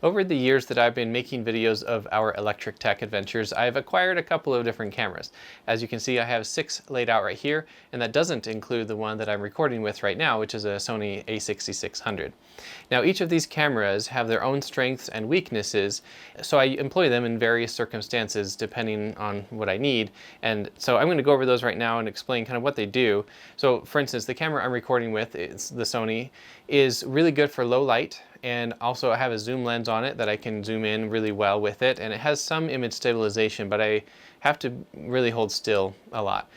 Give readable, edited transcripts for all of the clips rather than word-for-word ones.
Over the years that I've been making videos of our electric tech adventures, I've acquired a couple of different cameras. As you can see, I have 6 laid out right here, and that doesn't include the one that I'm recording with right now, which is a Sony a6600. Now, each of these cameras have their own strengths and weaknesses, so I employ them in various circumstances depending on what I need. And so I'm going to go over those right now and explain kind of what they do. So for instance, the camera I'm recording with, it's the Sony, is really good for low light, and also I have a zoom lens on it that I can zoom in really well with it, and it has some image stabilization, but I have to really hold still a lot.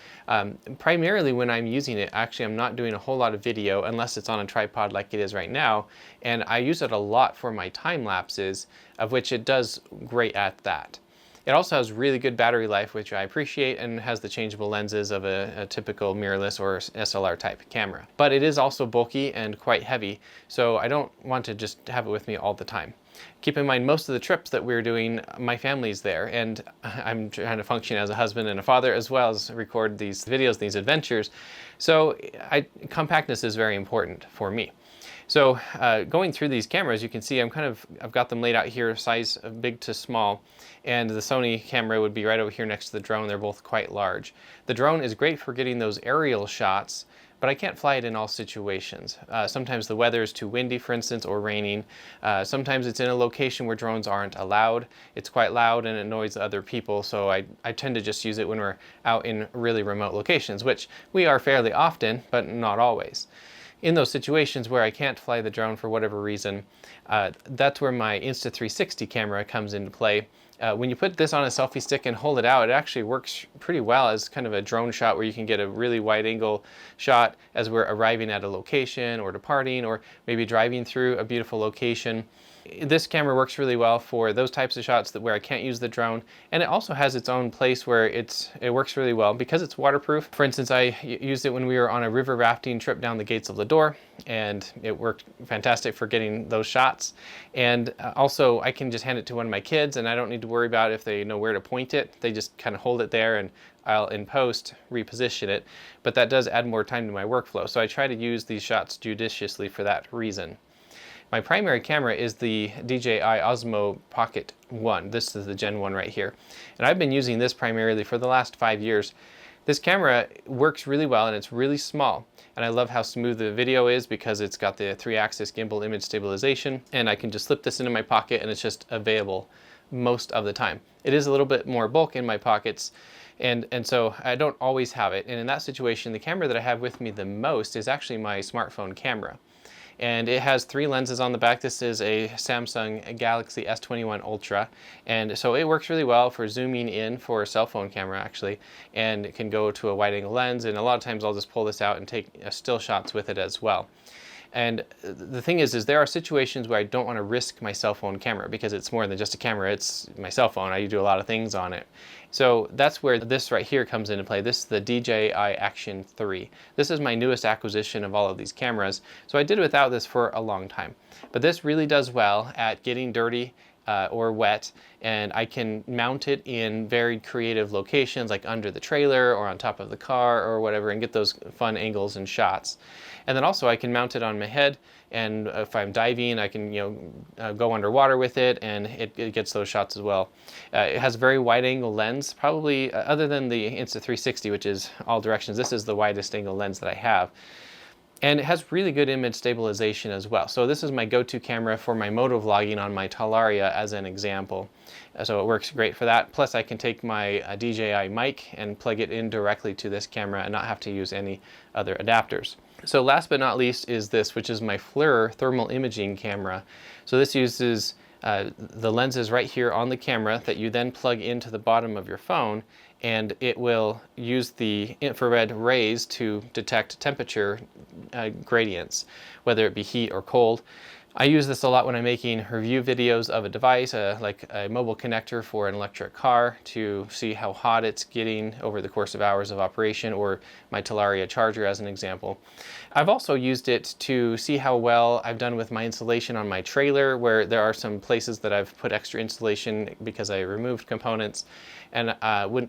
Primarily when I'm using it, actually I'm not doing a whole lot of video unless it's on a tripod like it is right now, and I use it a lot for my time lapses, of which it does great at that. It also has really good battery life, which I appreciate, and has the changeable lenses of a typical mirrorless or SLR type camera. But it is also bulky and quite heavy, so I don't want to just have it with me all the time. Keep in mind, most of the trips that we're doing, my family's there, and I'm trying to function as a husband and a father as well as record these videos, these adventures. So compactness is very important for me. So going through these cameras, you can see I've got them laid out here, size of big to small, and the Sony camera would be right over here next to the drone. They're both quite large. The drone is great for getting those aerial shots, but I can't fly it in all situations. Sometimes the weather is too windy, for instance, or raining. Sometimes it's in a location where drones aren't allowed. It's quite loud and annoys other people, so I tend to just use it when we're out in really remote locations, which we are fairly often, but not always. In those situations where I can't fly the drone for whatever reason, that's where my Insta360 camera comes into play. When you put this on a selfie stick and hold it out, it actually works pretty well as kind of a drone shot where you can get a really wide angle shot as we're arriving at a location or departing or maybe driving through a beautiful location. This camera works really well for those types of shots where I can't use the drone, and it also has its own place where it works really well because it's waterproof. For instance, I used it when we were on a river rafting trip down the Gates of Lodore, and it worked fantastic for getting those shots. And also I can just hand it to one of my kids, and I don't need to worry about if they know where to point it. They just kind of hold it there, and I'll in post reposition it, but that does add more time to my workflow. So I try to use these shots judiciously for that reason. My primary camera is the DJI Osmo Pocket 1. This is the Gen 1 right here. And I've been using this primarily for the last 5 years. This camera works really well, and it's really small. And I love how smooth the video is because it's got the 3-axis gimbal image stabilization, and I can just slip this into my pocket and it's just available most of the time. It is a little bit more bulk in my pockets, and so I don't always have it. And in that situation, the camera that I have with me the most is actually my smartphone camera. And it has 3 lenses on the back. This is a Samsung Galaxy S21 Ultra, and so it works really well for zooming in for a cell phone camera actually, and it can go to a wide angle lens, and a lot of times I'll just pull this out and take still shots with it as well. And the thing is there are situations where I don't want to risk my cell phone camera because it's more than just a camera, it's my cell phone. I do a lot of things on it. So that's where this right here comes into play. This is the DJI Action 3. This is my newest acquisition of all of these cameras. So I did without this for a long time. But this really does well at getting dirty or wet, and I can mount it in very creative locations like under the trailer or on top of the car or whatever, and get those fun angles and shots. And then also I can mount it on my head, and if I'm diving, I can go underwater with it, and it gets those shots as well. It has a very wide angle lens, probably other than the Insta360, which is all directions. This is the widest angle lens that I have. And it has really good image stabilization as well. So this is my go-to camera for my moto vlogging on my Talaria as an example. So it works great for that. Plus I can take my DJI mic and plug it in directly to this camera and not have to use any other adapters. So last but not least is this, which is my FLIR thermal imaging camera. So this uses the lenses right here on the camera that you then plug into the bottom of your phone, and it will use the infrared rays to detect temperature gradients, whether it be heat or cold. I use this a lot when I'm making review videos of a device, like a mobile connector for an electric car, to see how hot it's getting over the course of hours of operation, or my Talaria charger as an example. I've also used it to see how well I've done with my insulation on my trailer, where there are some places that I've put extra insulation because I removed components. And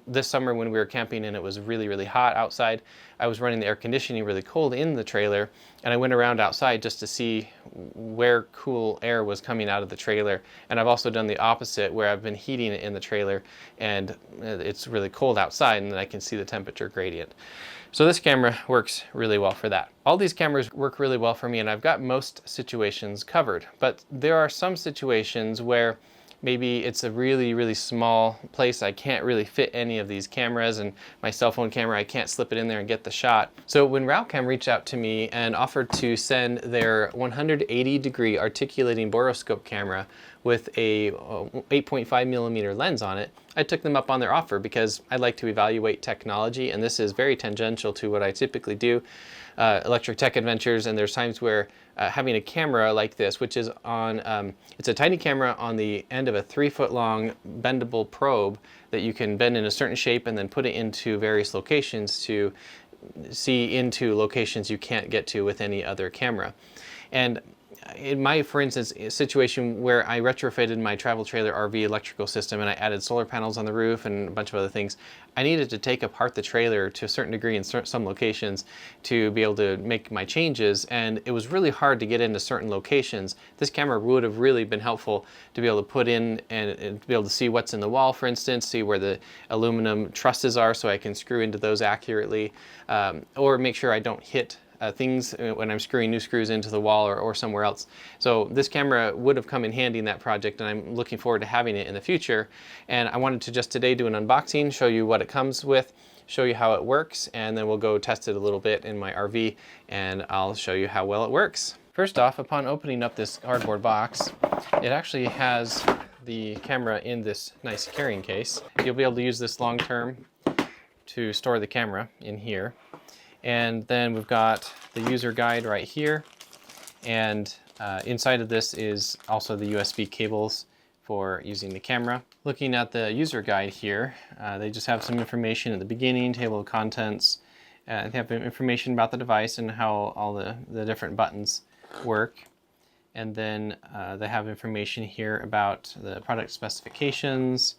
this summer when we were camping and it was really, really hot outside, I was running the air conditioning really cold in the trailer, and I went around outside just to see where cool air was coming out of the trailer. And I've also done the opposite, where I've been heating it in the trailer and it's really cold outside, and then I can see the temperature gradient. So this camera works really well for that. All these cameras work really well for me, and I've got most situations covered. But there are some situations where maybe it's a really, really small place. I can't really fit any of these cameras, and my cell phone camera, I can't slip it in there and get the shot. So when Ralcam reached out to me and offered to send their 180-degree articulating borescope camera with a 8.5mm lens on it, I took them up on their offer because I like to evaluate technology, and this is very tangential to what I typically do. Electric tech adventures, and there's times where having a camera like this, which is on, it's a tiny camera on the end of a 3-foot-long bendable probe that you can bend in a certain shape and then put it into various locations to see into locations you can't get to with any other camera. And in my, for instance, situation where I retrofitted my travel trailer RV electrical system and I added solar panels on the roof and a bunch of other things, I needed to take apart the trailer to a certain degree in some locations to be able to make my changes, and it was really hard to get into certain locations. This camera would have really been helpful to be able to put in and be able to see what's in the wall, for instance, see where the aluminum trusses are so I can screw into those accurately, or make sure I don't hit things when I'm screwing new screws into the wall or somewhere else. So this camera would have come in handy in that project, and I'm looking forward to having it in the future. And I wanted to just today do an unboxing, show you what it comes with, show you how it works, and then we'll go test it a little bit in my RV, and I'll show you how well it works. First off, upon opening up this cardboard box, it actually has the camera in this nice carrying case. You'll be able to use this long term to store the camera in here. And then we've got the user guide right here, and inside of this is also the USB cables for using the camera. Looking at the user guide here, they just have some information at the beginning, table of contents. They have information about the device and how all the different buttons work. And then they have information here about the product specifications,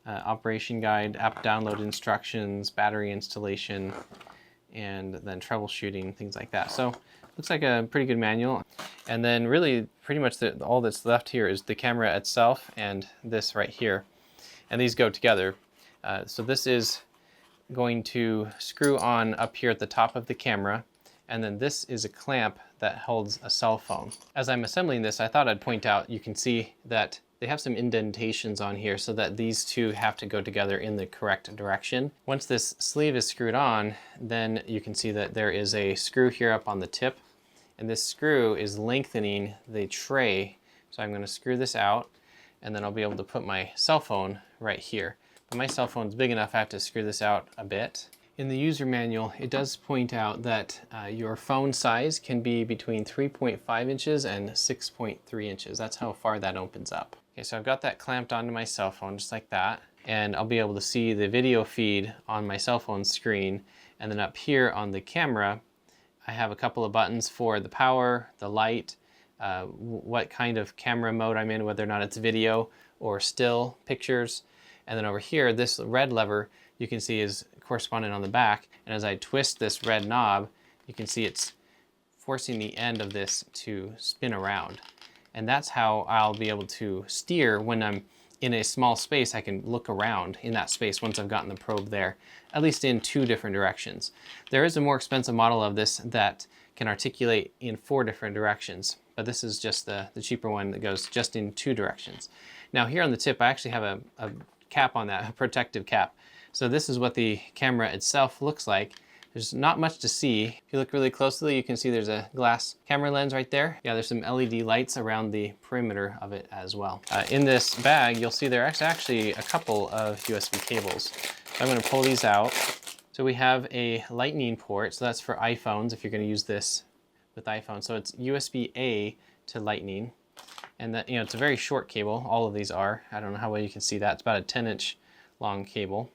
operation guide, app download instructions, battery installation, and then troubleshooting, things like that. So looks like a pretty good manual. And then really pretty much all that's left here is the camera itself and this right here. And these go together. So this is going to screw on up here at the top of the camera, and then this is a clamp that holds a cell phone. As I'm assembling this, I thought I'd point out, you can see that they have some indentations on here so that these two have to go together in the correct direction. Once this sleeve is screwed on, then you can see that there is a screw here up on the tip, and this screw is lengthening the tray. So I'm going to screw this out, and then I'll be able to put my cell phone right here. But my cell phone's big enough, I have to screw this out a bit. In the user manual, it does point out that your phone size can be between 3.5 inches and 6.3 inches. That's how far that opens up. Okay, so I've got that clamped onto my cell phone just like that, and I'll be able to see the video feed on my cell phone screen. And then up here on the camera, I have a couple of buttons for the power, the light, what kind of camera mode I'm in, whether or not it's video or still pictures. And then over here, this red lever you can see is corresponding on the back. And as I twist this red knob, you can see it's forcing the end of this to spin around. And that's how I'll be able to steer when I'm in a small space. I can look around in that space once I've gotten the probe there, at least in 2 different directions. There is a more expensive model of this that can articulate in 4 different directions, but this is just the cheaper one that goes just in 2 directions. Now here on the tip, I actually have a cap on that, a protective cap. So this is what the camera itself looks like. There's not much to see. If you look really closely, you can see there's a glass camera lens right there. Yeah, there's some LED lights around the perimeter of it as well. In this bag, you'll see there's actually a couple of USB cables. So I'm going to pull these out. So we have a lightning port, so that's for iPhones if you're going to use this with iPhone. So it's USB-A to lightning. And that, it's a very short cable. All of these are. I don't know how well you can see that. It's about a 10-inch long cable.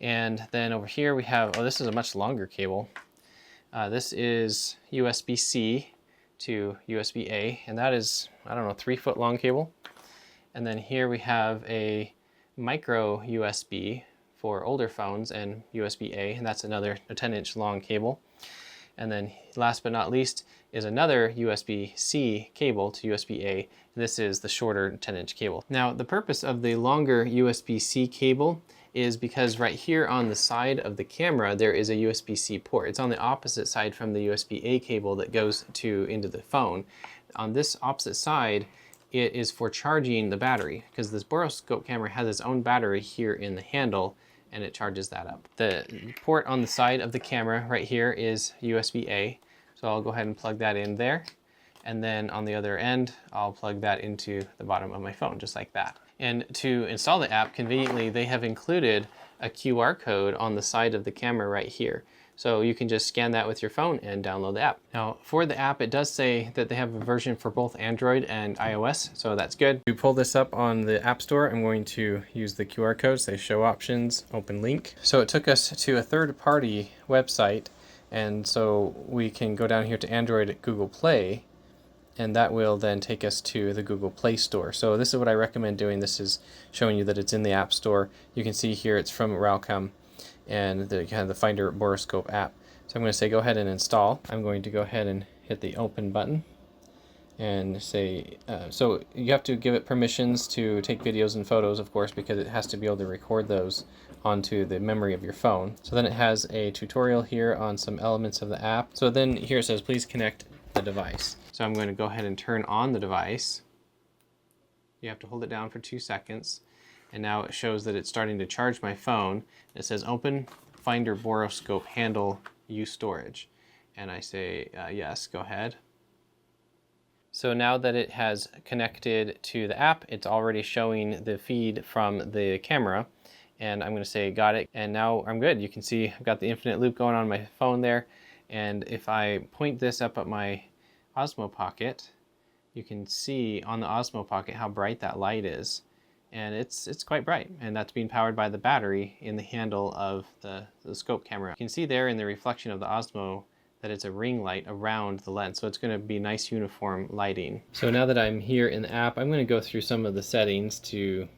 And then over here we have, this is a much longer cable. This is USB-C to USB-A, and that is, I don't know, 3-foot long cable. And then here we have a micro USB for older phones, and USB-A, and that's another 10-inch long cable. And then last but not least is another USB-C cable to USB-A. This is the shorter 10-inch cable. Now, the purpose of the longer USB-C cable is because right here on the side of the camera there is a USB-C port. It's on the opposite side from the USB-A cable that goes into the phone. On this opposite side, it is for charging the battery, because this borescope camera has its own battery here in the handle, and it charges that up. The port on the side of the camera right here is USB-A, so I'll go ahead and plug that in there. And then on the other end, I'll plug that into the bottom of my phone, just like that. And to install the app, conveniently, they have included a QR code on the side of the camera right here. So you can just scan that with your phone and download the app. Now, for the app, it does say that they have a version for both Android and iOS, so that's good. To pull this up on the App Store, I'm going to use the QR code, say Show Options, Open Link. So it took us to a third-party website, and so we can go down here to Android at Google Play, and that will then take us to the Google Play Store. So this is what I recommend doing. This is showing you that it's in the App Store. You can see here it's from Ralcam and the Finder Borescope app. So I'm going to say go ahead and install. I'm going to go ahead and hit the open button and say, so you have to give it permissions to take videos and photos, of course, because it has to be able to record those onto the memory of your phone. So then it has a tutorial here on some elements of the app. So then here it says, please connect the device. So I'm going to go ahead and turn on the device. You have to hold it down for 2 seconds. And now it shows that it's starting to charge my phone. It says open Finder Borescope handle use storage. And I say yes, go ahead. So now that it has connected to the app, it's already showing the feed from the camera. And I'm going to say got it. And now I'm good. You can see I've got the infinite loop going on my phone there. And if I point this up at my Osmo Pocket, you can see on the Osmo Pocket how bright that light is. And it's quite bright, and that's being powered by the battery in the handle of the scope camera. You can see there in the reflection of the Osmo that it's a ring light around the lens, so it's going to be nice uniform lighting. So now that I'm here in the app, I'm going to go through some of the settings to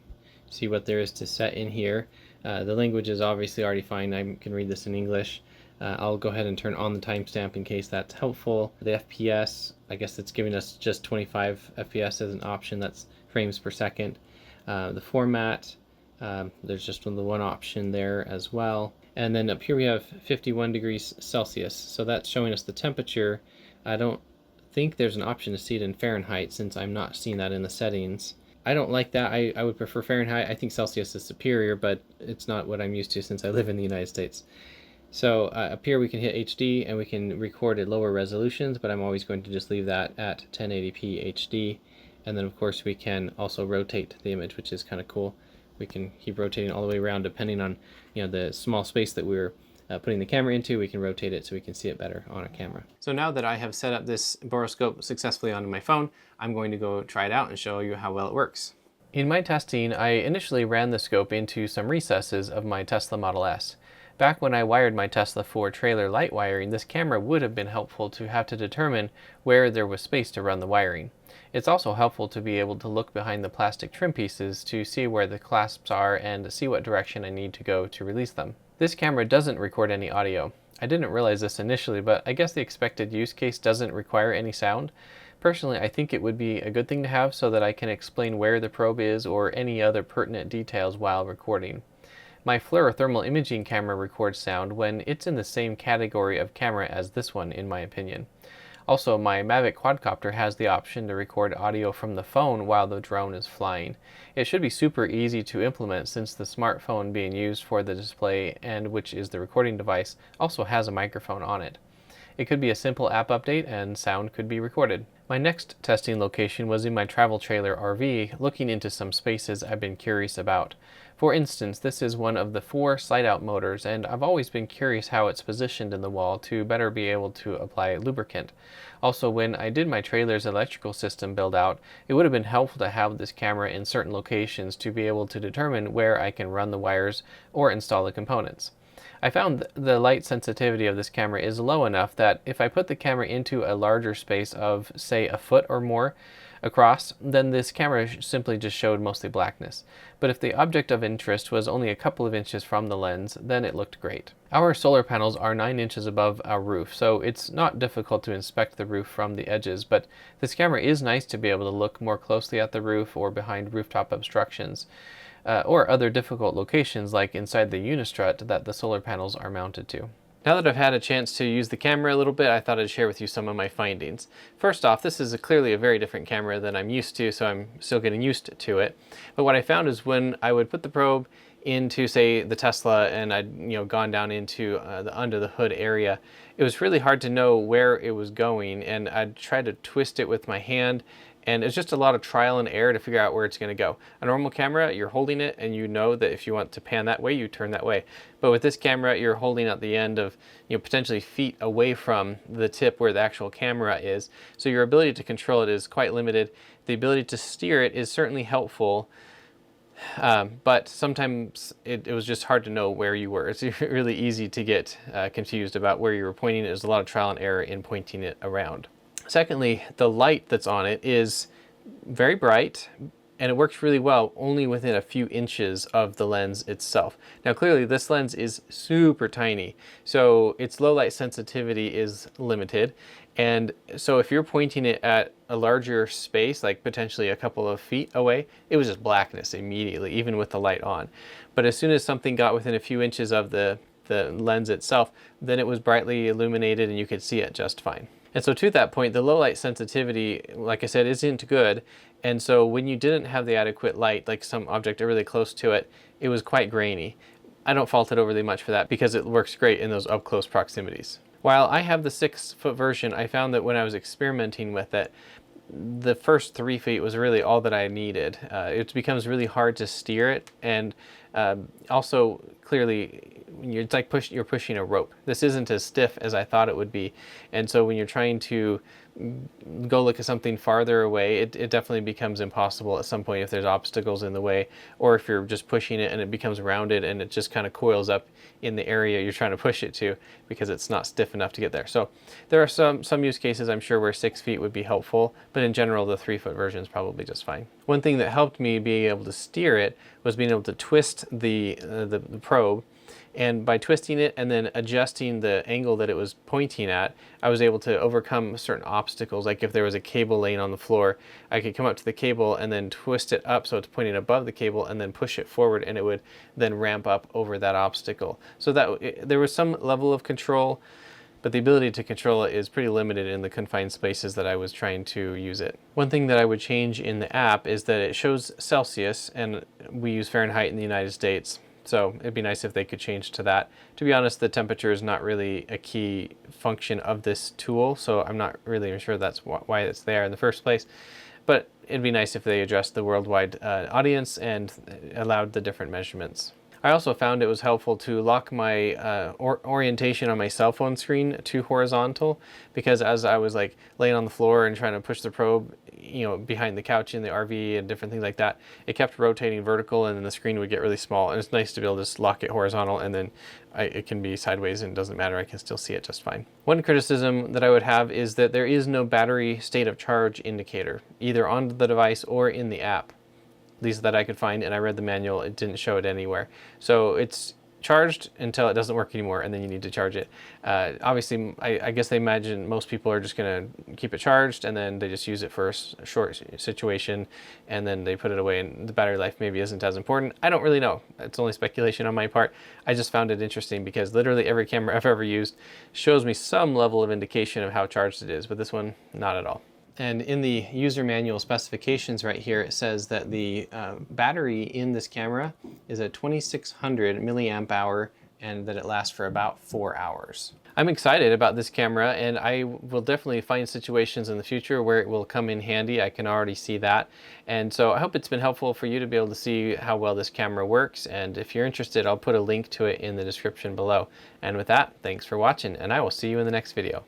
see what there is to set in here. The language is obviously already fine. I can read this in English. I'll go ahead and turn on the timestamp in case that's helpful. The FPS, I guess it's giving us just 25 FPS as an option. That's frames per second. The format, there's just the one option there as well. And then up here we have 51 degrees Celsius. So that's showing us the temperature. I don't think there's an option to see it in Fahrenheit, since I'm not seeing that in the settings. I don't like that. I would prefer Fahrenheit. I think Celsius is superior, but it's not what I'm used to since I live in the United States. So up here we can hit HD and we can record at lower resolutions, but I'm always going to just leave that at 1080p HD. And then of course we can also rotate the image, which is kind of cool. We can keep rotating all the way around depending on, the small space that we're putting the camera into. We can rotate it so we can see it better on a camera. So now that I have set up this borescope successfully onto my phone, I'm going to go try it out and show you how well it works. In my testing, I initially ran the scope into some recesses of my Tesla Model S. Back when I wired my Tesla for trailer light wiring, this camera would have been helpful to have to determine where there was space to run the wiring. It's also helpful to be able to look behind the plastic trim pieces to see where the clasps are and see what direction I need to go to release them. This camera doesn't record any audio. I didn't realize this initially, but I guess the expected use case doesn't require any sound. Personally, I think it would be a good thing to have so that I can explain where the probe is or any other pertinent details while recording. My fluorothermal imaging camera records sound when it's in the same category of camera as this one, in my opinion. Also, my Mavic quadcopter has the option to record audio from the phone while the drone is flying. It should be super easy to implement since the smartphone being used for the display, and which is the recording device, also has a microphone on it. It could be a simple app update and sound could be recorded. My next testing location was in my travel trailer RV, looking into some spaces I've been curious about. For instance, this is one of the 4 slide-out motors, and I've always been curious how it's positioned in the wall to better be able to apply lubricant. Also, when I did my trailer's electrical system build-out, it would have been helpful to have this camera in certain locations to be able to determine where I can run the wires or install the components. I found the light sensitivity of this camera is low enough that if I put the camera into a larger space of, say, a foot or more, across, then this camera simply just showed mostly blackness. But if the object of interest was only a couple of inches from the lens, then it looked great. Our solar panels are 9 inches above our roof, so it's not difficult to inspect the roof from the edges, but this camera is nice to be able to look more closely at the roof or behind rooftop obstructions, or other difficult locations like inside the unistrut that the solar panels are mounted to. Now that I've had a chance to use the camera a little bit, I thought I'd share with you some of my findings. First off, this is clearly a very different camera than I'm used to, so I'm still getting used to it. But what I found is when I would put the probe into, say, the Tesla, and I'd gone down into the under the hood area, it was really hard to know where it was going, and I'd try to twist it with my hand, and it's just a lot of trial and error to figure out where it's going to go. A normal camera, you're holding it and you know that if you want to pan that way, you turn that way. But with this camera, you're holding at the end of potentially feet away from the tip where the actual camera is. So your ability to control it is quite limited. The ability to steer it is certainly helpful, but sometimes it was just hard to know where you were. It's really easy to get confused about where you were pointing it. There's a lot of trial and error in pointing it around. Secondly, the light that's on it is very bright, and it works really well only within a few inches of the lens itself. Now clearly this lens is super tiny, so its low light sensitivity is limited, and so if you're pointing it at a larger space, like potentially a couple of feet away, it was just blackness immediately, even with the light on. But as soon as something got within a few inches of the lens itself, then it was brightly illuminated and you could see it just fine. And so to that point, the low light sensitivity, like I said, isn't good. And so when you didn't have the adequate light, like some object really close to it, it was quite grainy. I don't fault it overly much for that because it works great in those up close proximities. While I have the 6-foot version, I found that when I was experimenting with it, the first 3 feet was really all that I needed. It becomes really hard to steer it, and also clearly it's like you're pushing a rope. This isn't as stiff as I thought it would be, and so when you're trying to go look at something farther away, it definitely becomes impossible at some point if there's obstacles in the way, or if you're just pushing it and it becomes rounded and it just kind of coils up in the area you're trying to push it to because it's not stiff enough to get there. So there are some use cases I'm sure where 6 feet would be helpful, but in general the 3-foot version is probably just fine. One thing that helped me be able to steer it was being able to twist the probe. And by twisting it and then adjusting the angle that it was pointing at, I was able to overcome certain obstacles. Like if there was a cable laying on the floor, I could come up to the cable and then twist it up so it's pointing above the cable and then push it forward, and it would then ramp up over that obstacle. So there was some level of control, but the ability to control it is pretty limited in the confined spaces that I was trying to use it. One thing that I would change in the app is that it shows Celsius, and we use Fahrenheit in the United States. So it'd be nice if they could change to that. To be honest, the temperature is not really a key function of this tool, so I'm not really sure that's why it's there in the first place. But it'd be nice if they addressed the worldwide audience and allowed the different measurements. I also found it was helpful to lock my orientation on my cell phone screen to horizontal, because as I was like laying on the floor and trying to push the probe, behind the couch in the RV and different things like that, it kept rotating vertical and then the screen would get really small. And it's nice to be able to just lock it horizontal, and then it can be sideways and it doesn't matter. I can still see it just fine. One criticism that I would have is that there is no battery state of charge indicator, either on the device or in the app. At least that I could find, and I read the manual, it didn't show it anywhere. So it's charged until it doesn't work anymore, and then you need to charge it. Obviously, I guess they imagine most people are just going to keep it charged, and then they just use it for a short situation, and then they put it away, and the battery life maybe isn't as important. I don't really know. It's only speculation on my part. I just found it interesting because literally every camera I've ever used shows me some level of indication of how charged it is, but this one, not at all. And in the user manual specifications right here, it says that the battery in this camera is a 2600 milliamp hour and that it lasts for about 4 hours. I'm excited about this camera, and I will definitely find situations in the future where it will come in handy. I can already see that. And so I hope it's been helpful for you to be able to see how well this camera works. And if you're interested, I'll put a link to it in the description below. And with that, thanks for watching, and I will see you in the next video.